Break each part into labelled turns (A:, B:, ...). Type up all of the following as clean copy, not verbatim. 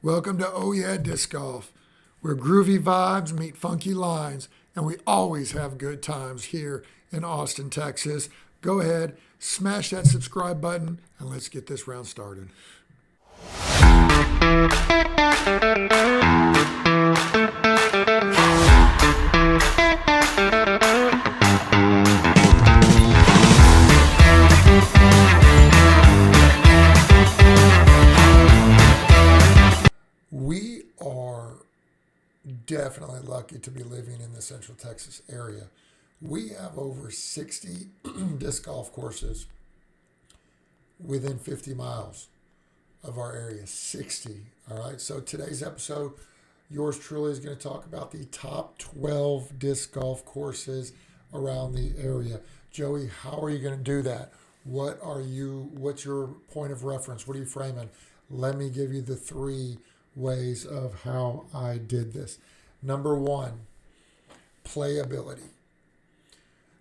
A: Welcome to Oh Yeah Disc Golf, where groovy vibes meet funky lines, and we always have good times here in Austin, Texas. Go ahead, smash that subscribe button, and let's get this round started. We are definitely lucky to be living in the Central Texas area. We have over 60 disc golf courses within 50 miles of our area. 60. All right. So today's episode, yours truly is going to talk about the top 12 disc golf courses around the area. Joey, how are you going to do that? What's your point of reference? What are you framing? Let me give you the three ways of how I did this. Number one, playability.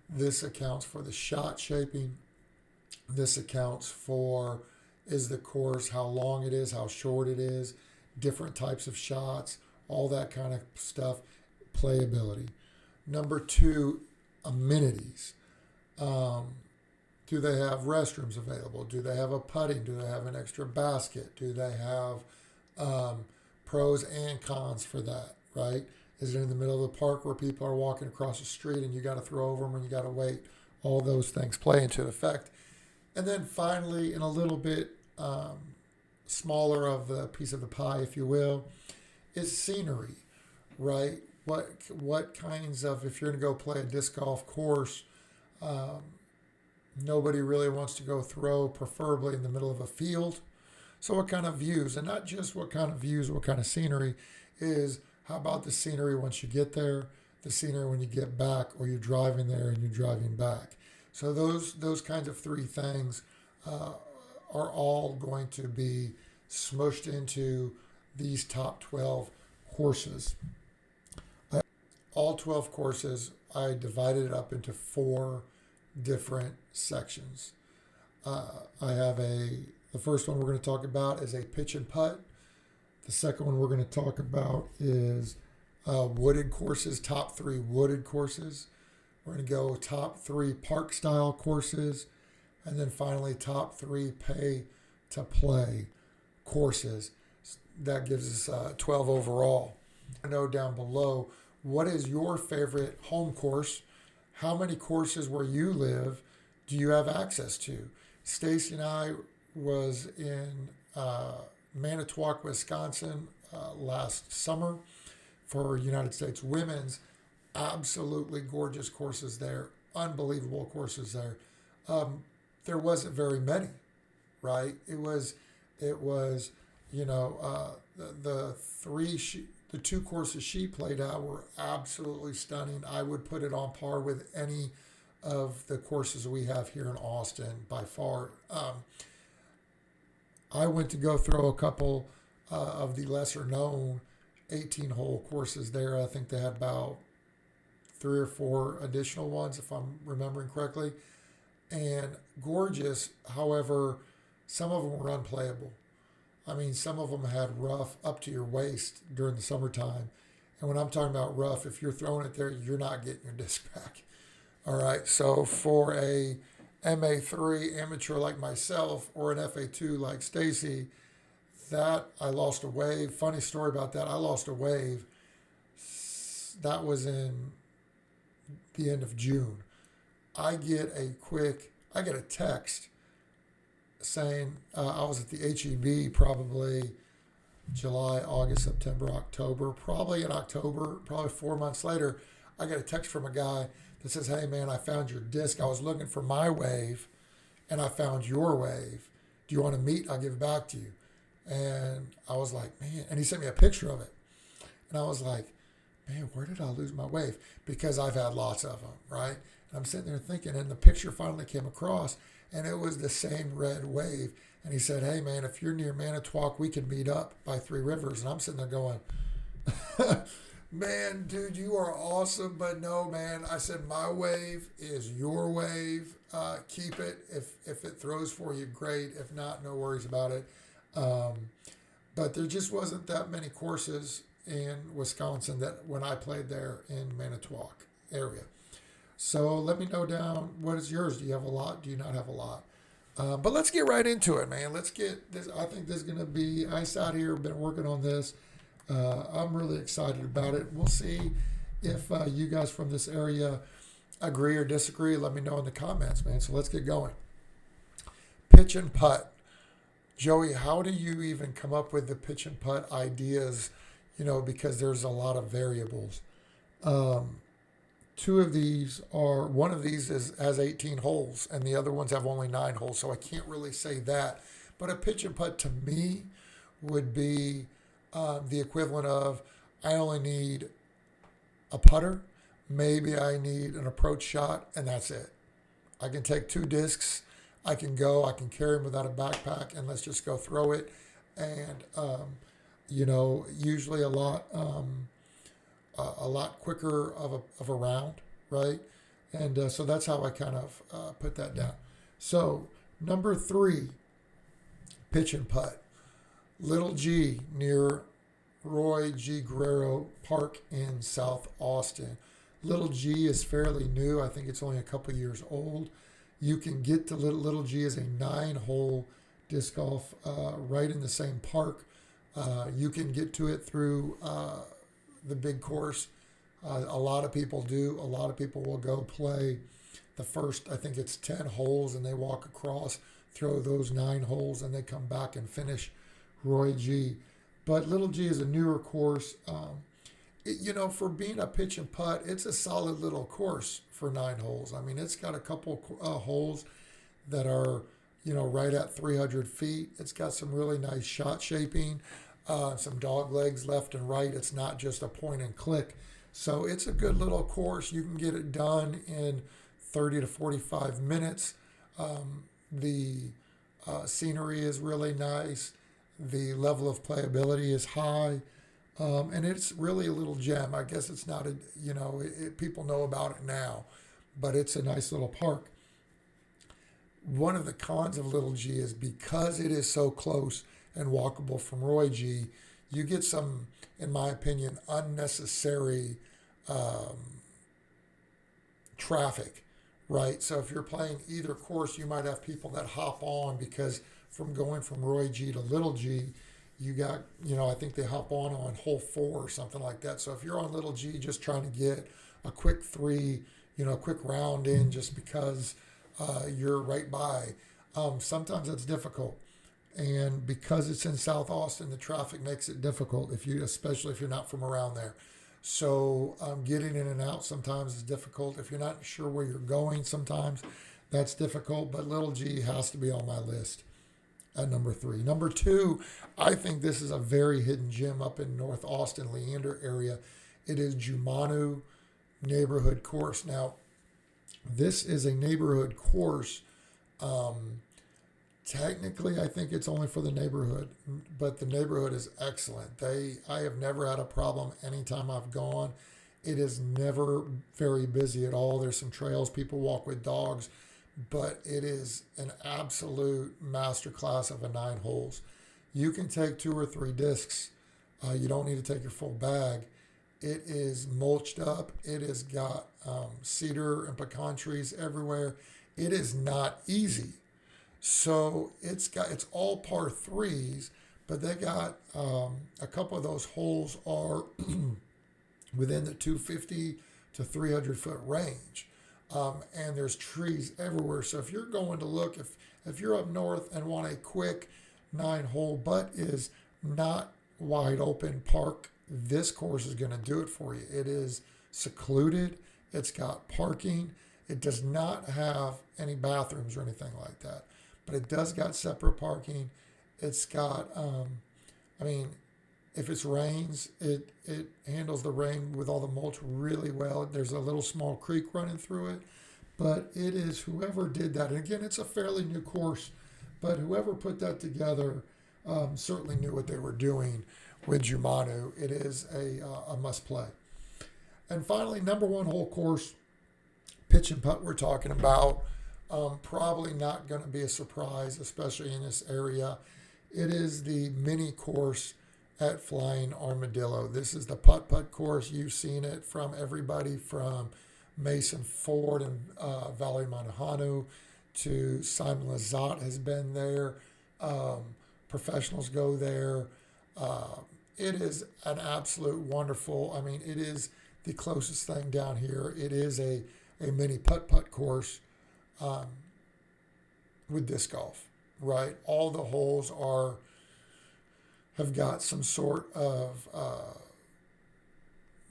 A: This accounts for the shot shaping. This accounts for is the course, how long it is, how short it is, different types of shots, all that kind of stuff. Playability. Number two, amenities. Do they have restrooms available? Do they have a putting? Do they have an extra basket? Do they have pros and cons for that, right? Is it in the middle of the park where people are walking across the street and you got to throw over them and you got to wait? All those things play into effect. And then finally, in a little bit smaller of the piece of the pie, if you will, is scenery, right? What kinds of, if you're going to go play a disc golf course, nobody really wants to go throw, preferably in the middle of a field. So what kind of views, and not just what kind of views, what kind of scenery is, how about the scenery once you get there, the scenery when you get back, or you're driving there and you're driving back. So those kinds of three things are all going to be smushed into these top 12 courses. All 12 courses, I divided it up into four different sections. The first one we're going to talk about is a pitch and putt. The second one we're going to talk about is wooded courses, top three wooded courses. We're going to go top three park style courses. And then finally, top three pay to play courses. That gives us 12 overall. I know down below, what is your favorite home course? How many courses where you live do you have access to? Stacy and I was in Manitowoc, Wisconsin last summer for United States Women's. Absolutely gorgeous courses there, unbelievable courses there. There wasn't very many, right? It was the two courses she played at were absolutely stunning. I would put it on par with any of the courses we have here in Austin by far. I went to go throw a couple of the lesser known 18-hole courses there. I think they had about 3 or 4 additional ones, if I'm remembering correctly. And gorgeous. However, some of them were unplayable. I mean, some of them had rough up to your waist during the summertime. And when I'm talking about rough, if you're throwing it there, you're not getting your disc back. All right. So for a MA3 amateur like myself or an FA2 like Stacy, that I lost a wave. Funny story about that. I lost a wave. That was in the end of June. I get a text saying I was at the HEB probably July, August, September, October, probably in October, probably 4 months later, I got a text from a guy that says, "Hey man, I found your disc. I was looking for my wave and I found your wave. Do you want to meet? I'll give it back to you." And I was like, man, and he sent me a picture of it. And I was like, man, where did I lose my wave? Because I've had lots of them, right? And I'm sitting there thinking, and the picture finally came across, and it was the same red wave. And he said, "Hey man, if you're near Manitowoc, we can meet up by Three Rivers." And I'm sitting there going, man, dude, you are awesome, but no, man. I said, my wave is your wave. Keep it. If it throws for you, great. If not, no worries about it. But there just wasn't that many courses in Wisconsin that when I played there in Manitowoc area. So let me know down, what is yours? Do you have a lot? Do you not have a lot? But let's get right into it, man. Let's get this. I think this is going to be, I sat here, been working on this. I'm really excited about it. We'll see if you guys from this area agree or disagree. Let me know in the comments, man. So let's get going. Pitch and putt. Joey, how do you even come up with the pitch and putt ideas? Because there's a lot of variables. Two of these are, one of these has 18 holes and the other ones have only 9 holes. So I can't really say that. But a pitch and putt to me would be the equivalent of, I only need a putter. Maybe I need an approach shot, and that's it. I can take 2 discs. I can carry them without a backpack, and let's just go throw it. And, usually a lot quicker of a round, right? And so that's how I kind of put that down. So number 3, pitch and putt. Little G near Roy G. Guerrero Park in South Austin. Little G is fairly new. I think it's only a couple years old. You can get to Little G as a 9-hole disc golf right in the same park. You can get to it through the big course. A lot of people do. A lot of people will go play the first, I think it's 10 holes, and they walk across, throw those 9 holes, and they come back and finish Roy G. But Little G is a newer course. For being a pitch and putt, it's a solid little course for 9 holes. I mean, it's got a couple holes that are, right at 300 feet. It's got some really nice shot shaping, some dog legs left and right. It's not just a point and click. So it's a good little course. You can get it done in 30 to 45 minutes. The scenery is really nice. The level of playability is high. And it's really a little gem. I guess it's not people know about it now, but it's a nice little park. One of the cons of Little G is because it is so close and walkable from Roy G, you get some, in my opinion, unnecessary traffic, right? So if you're playing either course, you might have people that hop on because from going from Roy G to Little G, you got, I think they hop on hole 4 or something like that. So if you're on Little G just trying to get a quick 3, a quick round in just because you're right by, sometimes it's difficult. And because it's in South Austin, the traffic makes it difficult, especially if you're not from around there. So getting in and out sometimes is difficult. If you're not sure where you're going, sometimes that's difficult. But Little G has to be on my list at number 3. Number 2, I think this is a very hidden gem up in North Austin, Leander area. It is Jumanu Neighborhood Course. Now, this is a neighborhood course. Technically, I think it's only for the neighborhood, but the neighborhood is excellent. I have never had a problem anytime I've gone. It is never very busy at all. There's some trails, people walk with dogs, but it is an absolute masterclass of a 9 holes. You can take 2 or 3 discs. You don't need to take your full bag. It is mulched up. It has got cedar and pecan trees everywhere. It is not easy. So it's all par 3s, but they got a couple of those holes are within the 250 to 300 foot range. And there's trees everywhere. So if you're going to look, if you're up north and want a quick 9-hole but is not wide open park, this course is going to do it for you. It is secluded. It's got parking. It does not have any bathrooms or anything like that, but it does got separate parking. It's got, if it rains, it handles the rain with all the mulch really well. There's a little small creek running through it, but it is whoever did that. And again, it's a fairly new course, but whoever put that together certainly knew what they were doing with Jumanu. It is a must play. And finally, number 1 hole course, pitch and putt we're talking about. Probably not going to be a surprise, especially in this area. It is the mini course at Flying Armadillo. This is the putt course. You've seen it from everybody from Mason Ford and Valerie Manahanu to Simon Lazat has been there. Professionals go there. It is an absolute wonderful, I mean, it is the closest thing down here. It is a mini putt course with disc golf, right? All the holes have got some sort of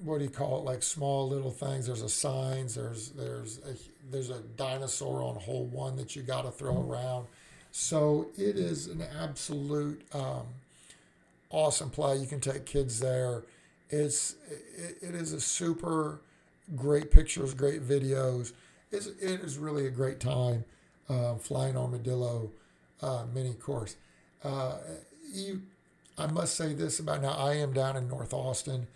A: what do you call it? Like small little things. There's a signs. There's a dinosaur on hole one that you got to throw around. So it is an absolute awesome play. You can take kids there. It is a super great pictures, great videos. It is really a great time. Flying Armadillo mini course. I must say this about now. I am down in North Austin.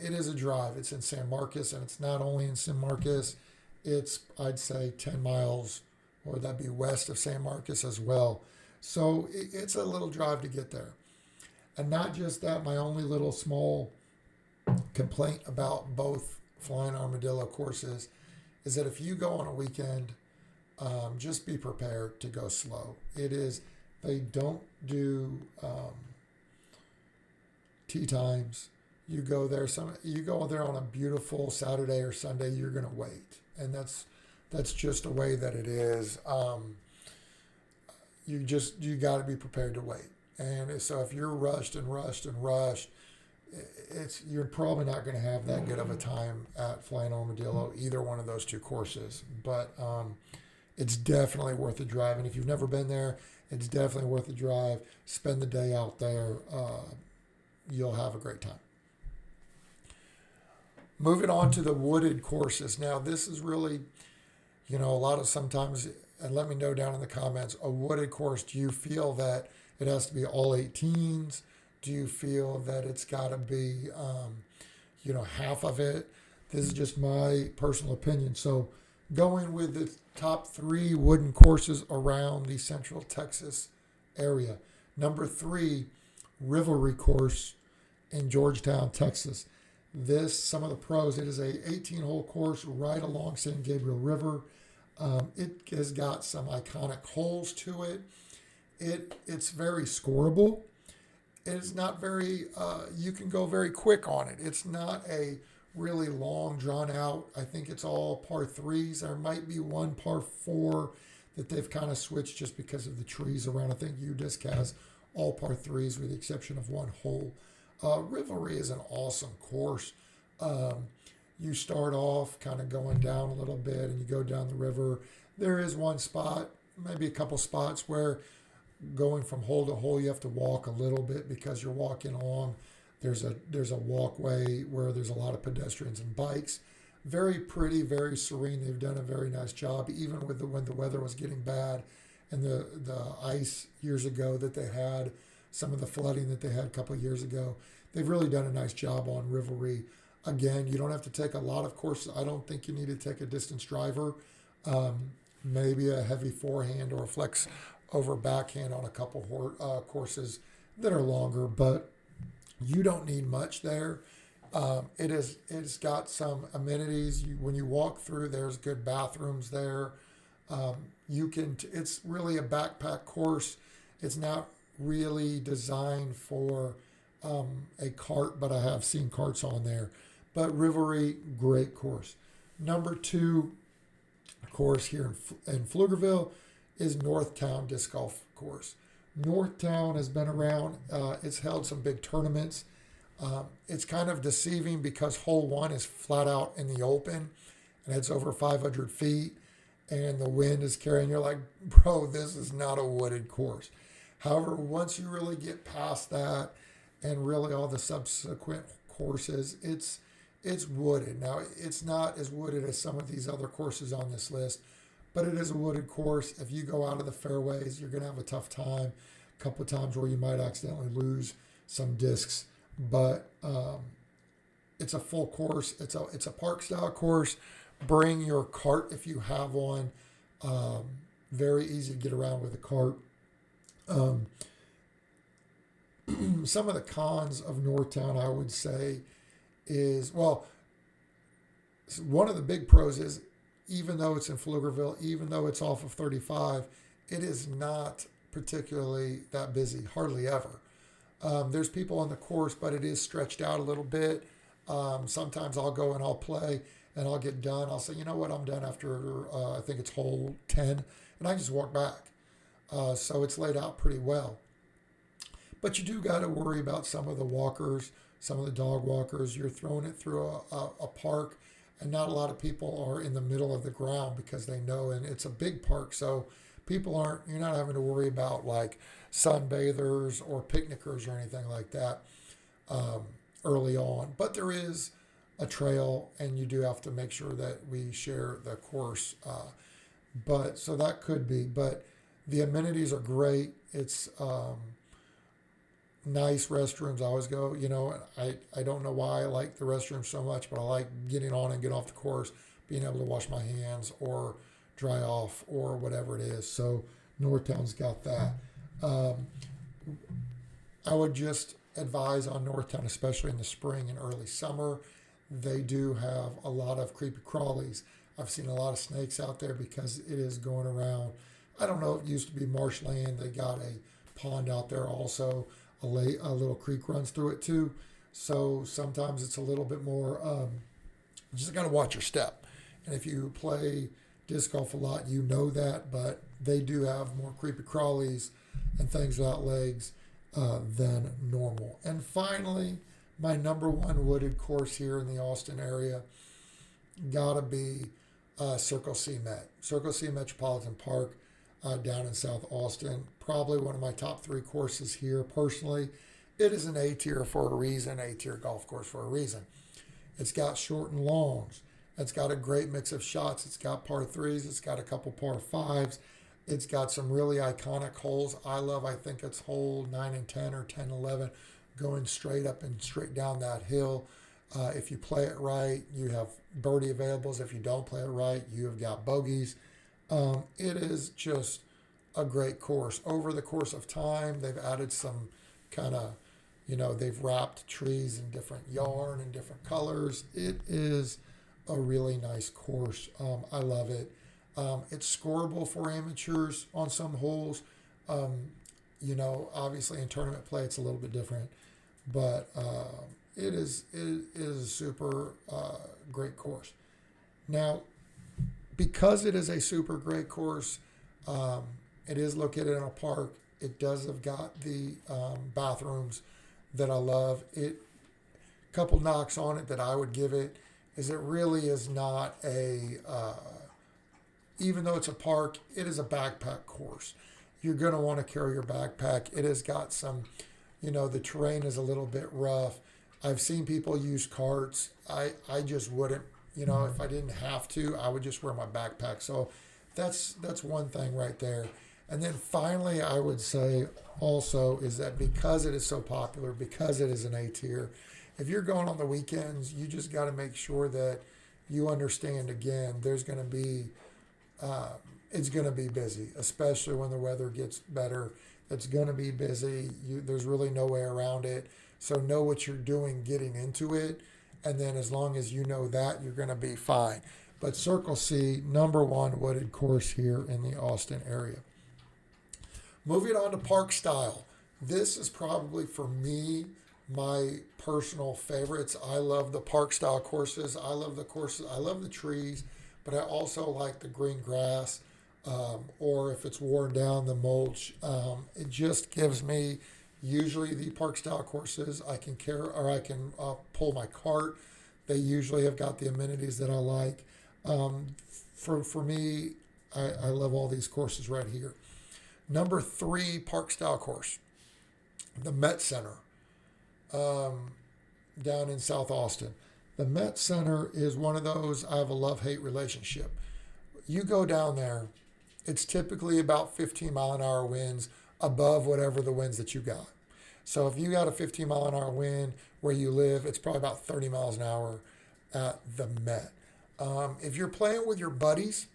A: It is a drive. It's in San Marcos, and it's not only in San Marcos. It's, I'd say, 10 miles, or that'd be west of San Marcos as well. So it's a little drive to get there. And not just that, my only little small complaint about both Flying Armadillo courses is that if you go on a weekend, just be prepared to go slow. They don't do tee times. You go there on a beautiful Saturday or Sunday, you're going to wait. And that's just the way that it is. You got to be prepared to wait. And so if you're rushed, you're probably not going to have that good of a time at Flying Armadillo, either one of those two courses. But it's definitely worth a drive. And if you've never been there, it's definitely worth a drive. Spend the day out there. You'll have a great time. Moving on to the wooded courses. Now, this is really, a lot of sometimes, and let me know down in the comments, a wooded course, do you feel that it has to be all 18s? Do you feel that it's got to be, half of it? This is just my personal opinion. So going with the top 3 wooden courses around the Central Texas area. Number 3, Rivalry Course in Georgetown, Texas. Some of the pros, it is a 18-hole course right along San Gabriel River. It has got some iconic holes to it. It's very scoreable. It's not very, you can go very quick on it. It's not a really long, drawn out. I think it's all par 3s. There might be one par 4 that they've kind of switched just because of the trees around. I think UDisc has all par 3s with the exception of one hole. Rivalry is an awesome course. You start off kind of going down a little bit and you go down the river. There is one spot, maybe a couple spots where going from hole to hole, you have to walk a little bit because you're walking along. There's a walkway where there's a lot of pedestrians and bikes. Very pretty, very serene. They've done a very nice job, even with when the weather was getting bad and the ice years ago that they had, some of the flooding that they had a couple of years ago. They've really done a nice job on Rivalry. Again, you don't have to take a lot of courses. I don't think you need to take a distance driver. Maybe a heavy forehand or a flex over backhand on a couple courses that are longer, but you don't need much there. It's got some amenities. When you walk through, there's good bathrooms there. It's really a backpack course. It's not really designed for a cart, but I have seen carts on there. But Rivalry, great course. Number 2 course here in Pflugerville is Northtown Disc Golf Course. Northtown has been around. It's held some big tournaments. It's kind of deceiving because hole 1 is flat out in the open and it's over 500 feet and the wind is carrying. You're like, bro, this is not a wooded course. However, once you really get past that and really all the subsequent courses, it's wooded. Now, it's not as wooded as some of these other courses on this list, but it is a wooded course. If you go out of the fairways, you're going to have a tough time. A couple of times where you might accidentally lose some discs, but it's a full course. It's a park style course. Bring your cart if you have one. Very easy to get around with a cart. Some of the cons of Northtown, I would say, is, well, one of the big pros is, even though it's in Pflugerville, even though it's off of 35, it is not particularly that busy, hardly ever. There's people on the course, but it is stretched out a little bit. Sometimes I'll go and I'll play and I'll get done. I'll say, you know what, I'm done after, I think it's hole 10, and I just walk back. So it's laid out pretty well. But you do got to worry about some of the walkers, some of the dog walkers. You're throwing it through a park, and not a lot of people are in the middle of the ground because they know, and it's a big park, so you're not having to worry about like sunbathers or picnickers or anything like that early on. But there is a trail, and you do have to make sure that we share the course. But so that could be, but the amenities are great. It's nice restrooms. I always go, I don't know why I like the restrooms so much, but I like getting on and get off the course, being able to wash my hands or dry off or whatever it is. So Northtown's got that. I would just advise on Northtown, especially in the spring and early summer. They do have a lot of creepy crawlies. I've seen a lot of snakes out there because it is going around. I don't know, it used to be marshland. They got a pond out there also. A little creek runs through it too. So sometimes it's a little bit more, you just got to watch your step. And if you play disc golf a lot, you know that, but they do have more creepy crawlies and things without legs than normal. And finally, my number one wooded course here in the Austin area gotta be Circle C Met. Circle C Metropolitan Park down in South Austin. Probably one of my top three courses here personally. It is an A tier for a reason, A tier golf course for a reason. It's got short and longs. It's got a great mix of shots. It's got par threes. It's got a couple par fives. It's got some really iconic holes. I think it's hole 9 and 10 or 10 and 11, going straight up and straight down that hill. If you play it right, you have birdie availables. If you don't play it right, you have got bogeys. It is just a great course. Over the course of time, they've added some kind of, they've wrapped trees in different yarn and different colors. It is a really nice course. I love it. It's scoreable for amateurs on some holes. Obviously in tournament play, it's a little bit different, but it is a super great course. Now, because it is a super great course, it is located in a park. It does have got the bathrooms that I love. Couple knocks on it that I would give it is it really is not even though it's a park, it is a backpack course. You're going to want to carry your backpack. It has got some, the terrain is a little bit rough. I've seen people use carts. I just wouldn't, if I didn't have to, I would just wear my backpack. So that's one thing right there. And then finally, I would say also is that because it is so popular, because it is an A tier, if you're going on the weekends, you just got to make sure that you understand, again, there's going to be, it's going to be busy, especially when the weather gets better. It's going to be busy. There's really no way around it. So know what you're doing getting into it. And then as long as you know that, you're going to be fine. But Circle C, number one wooded course here in the Austin area. Moving on to park style. This is probably, for me, my personal favorites. I love the park style courses. I love the courses. I love the trees, but I also like the green grass, or if it's worn down, the mulch. It just gives me, usually the park style courses, I can pull my cart. They usually have got the amenities that I like. For me, I love all these courses right here. Number 3 park style course, the Met Center, down in South Austin. The Met Center is one of those, I have a love-hate relationship. You go down there, it's typically about 15 mile an hour winds above whatever the winds that you got. So if you got a 15 mile an hour wind where you live, it's probably about 30 miles an hour at the Met. If you're playing with your buddies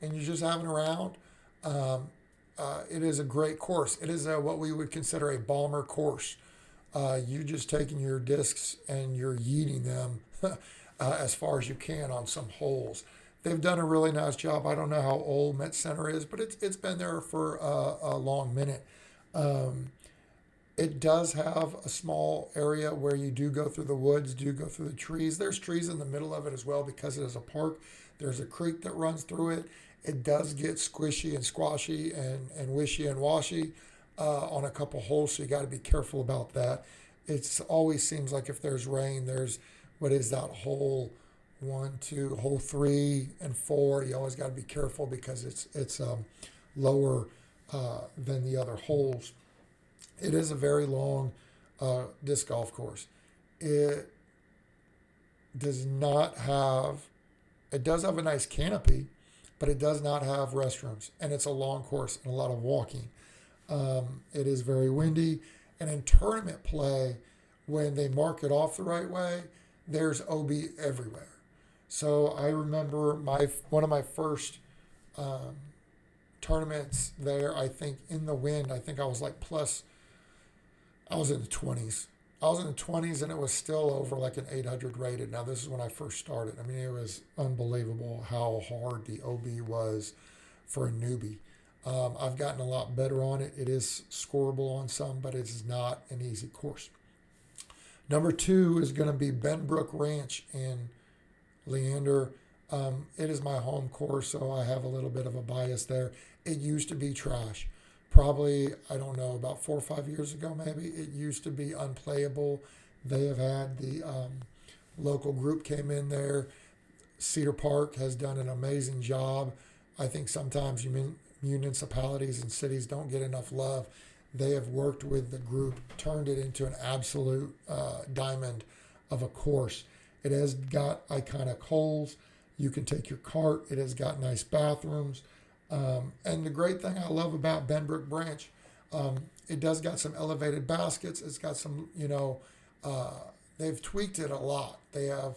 A: and you're just having a round, it is a great course. It is what we would consider a bomber course. You just taking your discs and you're yeeting them as far as you can on some holes. They've done a really nice job. I don't know how old Met Center is, but it's been there for a long minute. Um, it does have a small area where you do go through the woods, do go through the trees. There's trees in the middle of it as well because it is a park. There's a creek that runs through it. It does get squishy and squashy and wishy and washy on a couple holes, so you got to be careful about that. It's always seems like if there's rain, there's what is that hole one, two, hole 3 and 4. You always got to be careful because it's lower than the other holes. It is a very long disc golf course. It does not have. It does have a nice canopy, but it does not have restrooms, and it's a long course and a lot of walking. It is very windy, and in tournament play, when they mark it off the right way, there's OB everywhere. So I remember one of my first um, tournaments there. I think in the wind, I think I was like plus. I was in the 20s. I was in the 20s, and it was still over like an 800 rated. Now this is when I first started. I mean, it was unbelievable how hard the OB was for a newbie. I've gotten a lot better on it. It is scoreable on some, but it is not an easy course. Number 2 is going to be Benbrook Ranch in Leander. It is my home course, so I have a little bit of a bias there. It used to be trash. Probably, I don't know, about 4 or 5 years ago, maybe. It used to be unplayable. They have had the local group came in there. Cedar Park has done an amazing job. I think sometimes municipalities and cities don't get enough love. They have worked with the group, turned it into an absolute diamond of a course. It has got iconic holes. You can take your cart. It has got nice bathrooms. And the great thing I love about Benbrook Branch, it does got some elevated baskets. It's got some, they've tweaked it a lot. They have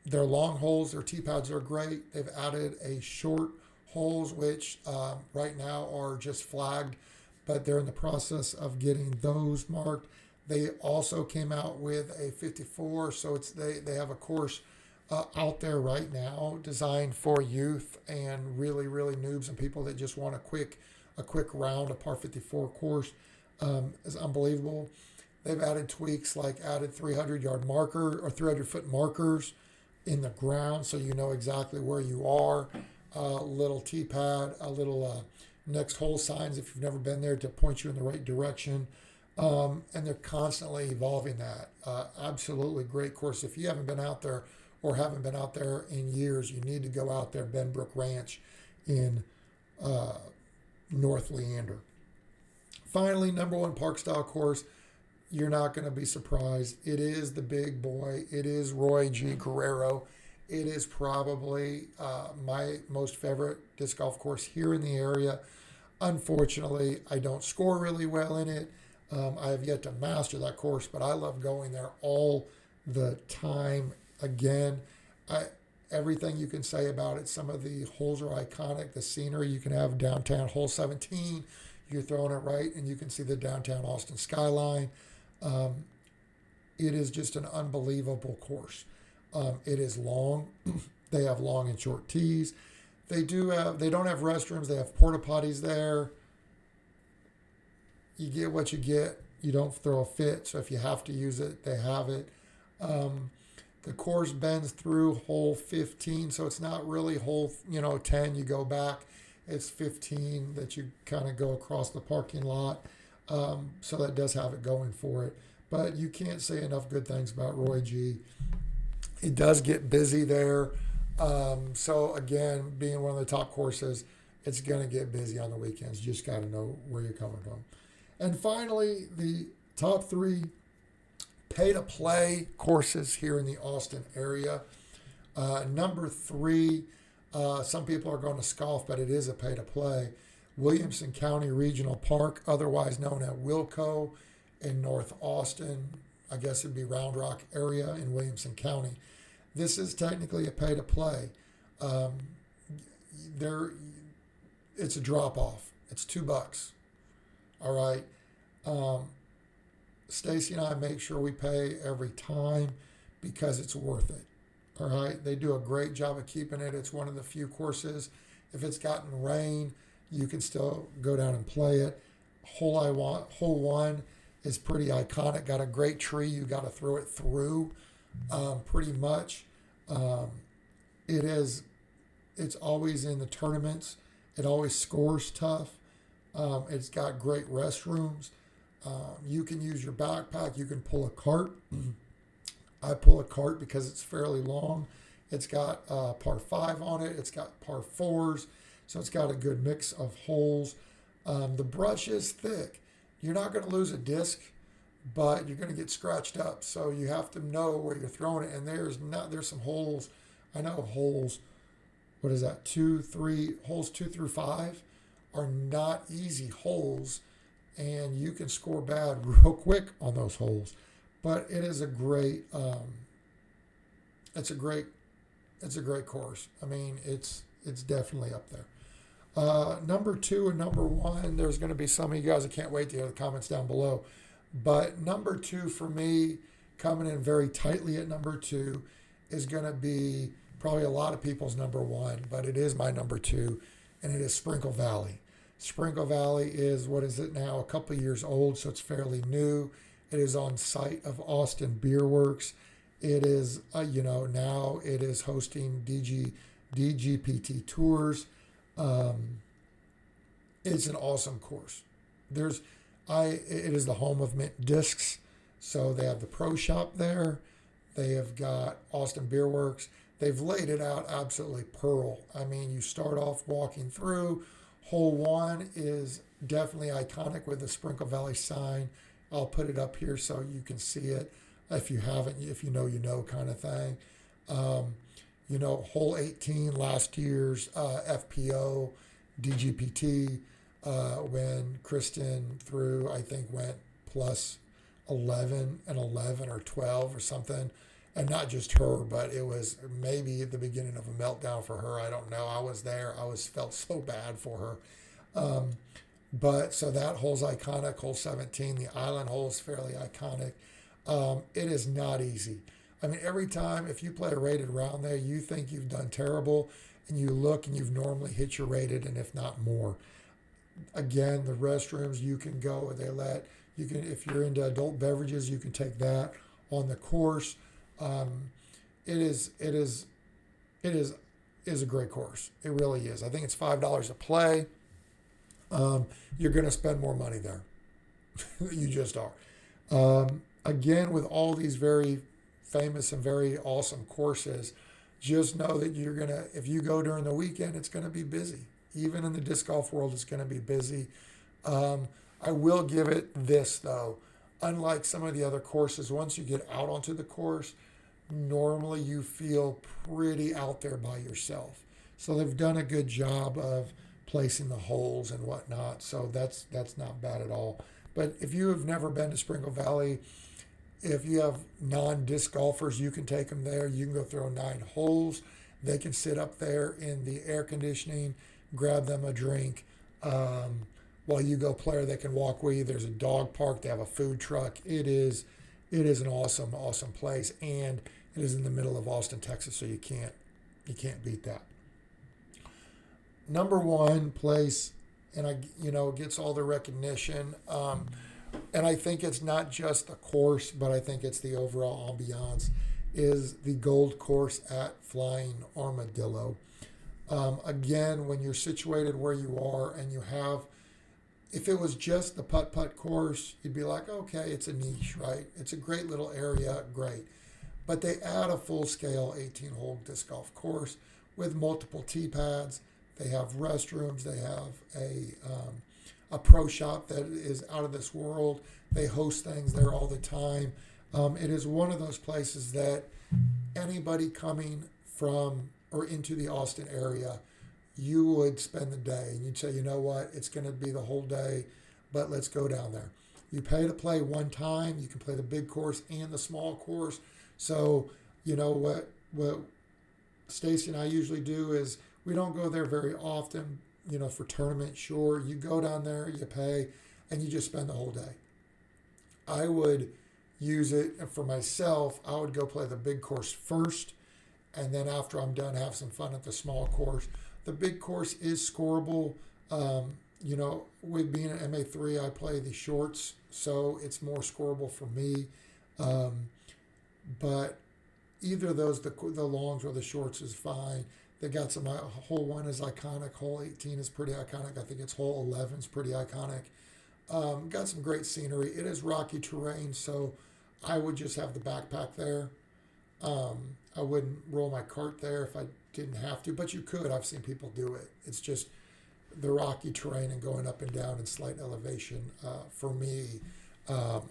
A: their long holes, their tee pads are great. They've added a short holes, which right now are just flagged, but they're in the process of getting those marked. They also came out with a 54, so they have a course out there right now designed for youth and really noobs and people that just want a quick round. A par 54 course is unbelievable. They've added tweaks like added 300-yard marker or 300-foot markers in the ground so you know exactly where you are. A little tee pad, a little next hole signs if you've never been there to point you in the right direction. And they're constantly evolving that. Absolutely great course. If you haven't been out there or haven't been out there in years, you need to go out there, Benbrook Ranch in North Leander. Finally, number 1 park style course. You're not going to be surprised. It is the big boy. It is Roy G. Guerrero. It is probably my most favorite disc golf course here in the area. Unfortunately, I don't score really well in it. I have yet to master that course, but I love going there all the time. Again, everything you can say about it. Some of the holes are iconic. The scenery, you can have downtown hole 17. You're throwing it right, and you can see the downtown Austin skyline. It is just an unbelievable course. It is long. They have long and short tees. They don't have restrooms. They have porta potties there. You get what you get. You don't throw a fit. So if you have to use it, they have it. The course bends through hole 15, so it's not really hole 10. You go back. It's 15 that you kind of go across the parking lot. So that does have it going for it. But you can't say enough good things about Roy G. It does get busy there. So again, being one of the top courses, it's going to get busy on the weekends. You just got to know where you're coming from. And finally, the top 3 pay-to-play courses here in the Austin area. Number 3, some people are going to scoff, but it is a pay-to-play. Williamson County Regional Park, otherwise known as Wilco in North Austin. I guess it'd be Round Rock area in Williamson County. This is technically a pay-to-play. it's a drop off. It's $2. All right. Um, Stacy and I make sure we pay every time because it's worth it. All right. They do a great job of keeping it. It's one of the few courses. If it's gotten rain, you can still go down and play it. Hole one is pretty iconic. Got a great tree. You got to throw it through, pretty much. Um, it is. It's always in the tournaments. It always scores tough. It's got great restrooms. You can use your backpack. You can pull a cart. I pull a cart because it's fairly long. It's got par 5 on it. It's got par 4s. So it's got a good mix of holes. The brush is thick. You're not going to lose a disc, but you're going to get scratched up. So you have to know where you're throwing it. And there's some holes. I know holes, what is that, holes 2 through 5 are not easy holes. And you can score bad real quick on those holes. But it is a great, it's a great course. I mean, it's definitely up there. Number 2 and number 1, there's going to be some of you guys that can't wait to hear the comments down below. But number 2 for me, coming in very tightly at number 2, is going to be probably a lot of people's number 1, but it is my number 2, and it is Sprinkle Valley. Sprinkle Valley is, what is it now, a couple of years old, so it's fairly new. It is on site of Austin Beer Works. It is, now it is hosting DGPT tours. It's an awesome course. It is the home of Mint Discs. So they have the pro shop there. They have got Austin Beer Works. They've laid it out absolutely pearl. I mean, you start off walking through. Hole 1 is definitely iconic with the Sprinkle Valley sign. I'll put it up here so you can see it. If you haven't, if you know kind of thing. Hole 18, last year's FPO, DGPT, when Kristen threw, I think, went plus 11 and 11 or 12 or something. And not just her, but it was maybe the beginning of a meltdown for her. I don't know. I was there. Felt so bad for her. But so that hole's iconic. Hole 17, the island hole is fairly iconic. It is not easy. I mean, every time if you play a rated round there, you think you've done terrible, and you look and you've normally hit your rated, and if not more. Again, the restrooms, you can go. If you're into adult beverages, you can take that on the course. It is a great course. It really is. I think it's $5 a play. You're going to spend more money there. You just are. Again, with all these very famous and very awesome courses, just know that if you go during the weekend, it's going to be busy. Even in the disc golf world, it's going to be busy. I will give it this, though. Unlike some of the other courses, once you get out onto the course, normally you feel pretty out there by yourself. So they've done a good job of placing the holes and whatnot. So that's not bad at all. But if you have never been to Sprinkle Valley, if you have non-disc golfers, you can take them there. You can go throw 9 holes. They can sit up there in the air conditioning, grab them a drink. While you go play, they can walk with you. There's a dog park. They have a food truck. It is an awesome, awesome place. And it is in the middle of Austin, Texas, so you can't beat that. Number 1 place, and gets all the recognition. And I think it's not just the course, but I think it's the overall ambiance, is the Gold Course at Flying Armadillo. Again, when you're situated where you are and you have, if it was just the putt course, you'd be like, okay, it's a niche, right? It's a great little area, great. But they add a full-scale 18-hole disc golf course with multiple tee pads. They have restrooms. They have a pro shop that is out of this world. They host things there all the time. It is one of those places that anybody coming from or into the Austin area, you would spend the day and you'd say, you know what, it's going to be the whole day, but let's go down there. You pay to play one time. You can play the big course and the small course. So, you know what Stacy and I usually do is we don't go there very often. for tournament, sure, you go down there, you pay, and you just spend the whole day. I would use it for myself. I would go play the big course first, and then after I'm done, have some fun at the small course. The big course is scoreable. With being an MA3, I play the shorts, so it's more scoreable for me. But either of those, the longs or the shorts is fine. They got some, hole 1 is iconic, hole 18 is pretty iconic. I think it's hole 11 is pretty iconic. Got some great scenery. It is rocky terrain, so I would just have the backpack there. I wouldn't roll my cart there if I didn't have to, but you could. I've seen people do it. It's just the rocky terrain and going up and down in slight elevation. For me,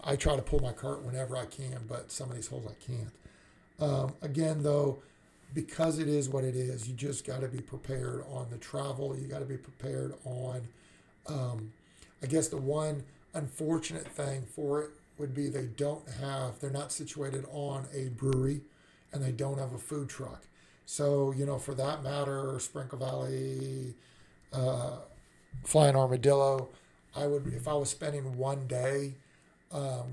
A: I try to pull my cart whenever I can, but some of these holes I can't. Again, though, because it is what it is, you just got to be prepared on the travel. You got to be prepared on, I guess the one unfortunate thing for it would be they're not situated on a brewery, and they don't have a food truck. So, for that matter, Sprinkle Valley, Flying Armadillo, if I was spending one day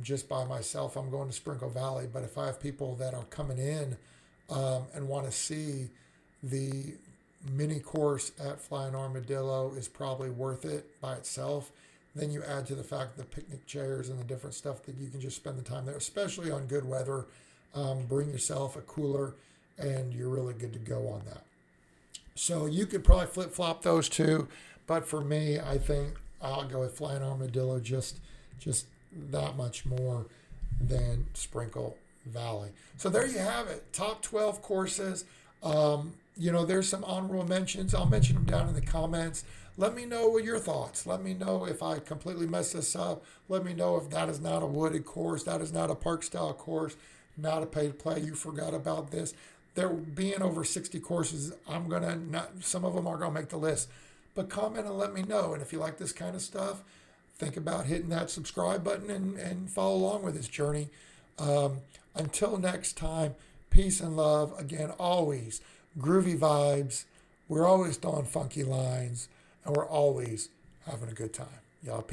A: just by myself, I'm going to Sprinkle Valley. But if I have people that are coming in and want to see the mini course at Flying Armadillo is probably worth it by itself. Then you add to the fact the picnic chairs and the different stuff that you can just spend the time there, especially on good weather. Bring yourself a cooler, and you're really good to go on that. So you could probably flip-flop those two, but for me, I think I'll go with Flying Armadillo just that much more than Sprinkle Valley. So there you have it. Top 12 courses. There's some honorable mentions. I'll mention them down in the comments. Let me know what your thoughts. Let me know if I completely messed this up. Let me know if that is not a wooded course. That is not a park style course. Not a pay to play. You forgot about this. There being over 60 courses, some of them are going to make the list. But comment and let me know. And if you like this kind of stuff, think about hitting that subscribe button and follow along with this journey. Until next time, peace and love. Again, always groovy vibes. We're always throwing funky lines, and we're always having a good time. Y'all.